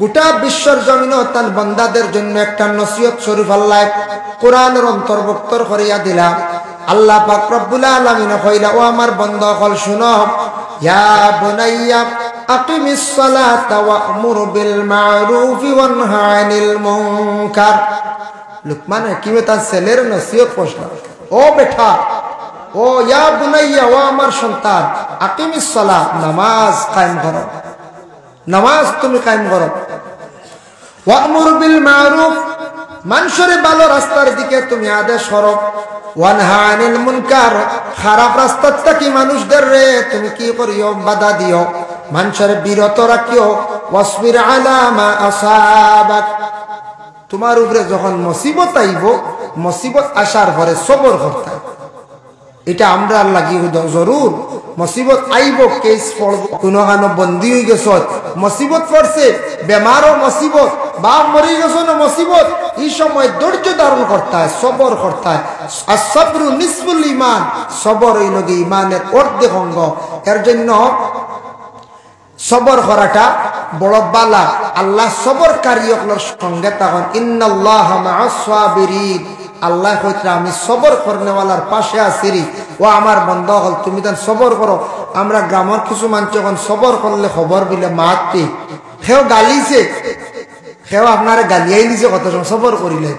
গোটা বিশ্বর জমিন তার বান্দাদের জন্য একটা নসিহত শরীফ আল্লাহ কোরআনের অন্তর্ভুক্ত করিয়া দিলাম। আল্লাহ পাক রব্বুল আলামিন কইলা, ও আমার বান্দা সকল শুনো, ইয়া বুনাইয়া আকিমিস সালাতা ওয়া'মুর বিল মা'রুফি ওয়ানহা আনিল মুনকার। লুকমান হাকিমে তার ছেলের নসিহত করলেন, ও বেটা, ও ইয়া বুনাইয়া, ও আমার সন্তান, আকিমিস সালাত, নামাজ কায়েম করো, নামাজ তুমি কায়েম করো। ওয়া'মুর বিল মা'রুফ, মানুষের ভালো রাস্তার দিকে তুমি আদেশ করো। ওয়ানহা আনিল মুনকার, খারাপ রাস্তার থেকে মানুষদের রে তুমি কি করিও, বাধা দিও, মানুষের বিরত রাখিও। ওয়াসবির আলা মা আসাবাক, তোমার উপরে যখন মুসিবত আইব, মুসিবত আসার পরে সবর করতে, এটা আমরা লাগি জরুর। মুসিবত আইব, কেস পড়ব, কোনখানে বন্দী হয়ে গেছ, মুসিবত পড়ছে, বেমারও মুসিবত, বাপ মরে গেছ না মুসিবত, এই সময় ধৈর্য ধারণ করতে হয়, সবর করতে হয়। আর সবরু নিসফুল ঈমান, সবর এই লগে ঈমানের অর্ধেক অঙ্গ। এর জন্য সবর করাটা বড় বালা। আল্লাহ সবরকারীদের সঙ্গে তখন ইন্নাল্লাহা মা'আস সাবিরিন, আল্লাহ কইরা আমি সবর করনেওয়ালার পাশে আছি। ও আমার বন্ধ হল তুমি তান সবর করো। আমরা গ্রামের কিছু মানুষ যখন সবর করলে খবর বিলে মাতটি সেও গালিছে, সেও আপনারে গালিয়াই দিছে, কত সবর করিলে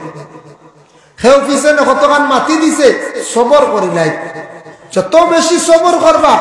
সেও পিছনে কতক্ষণ মাতি দিছে, সবর করিলাই। যত বেশি সবর করবা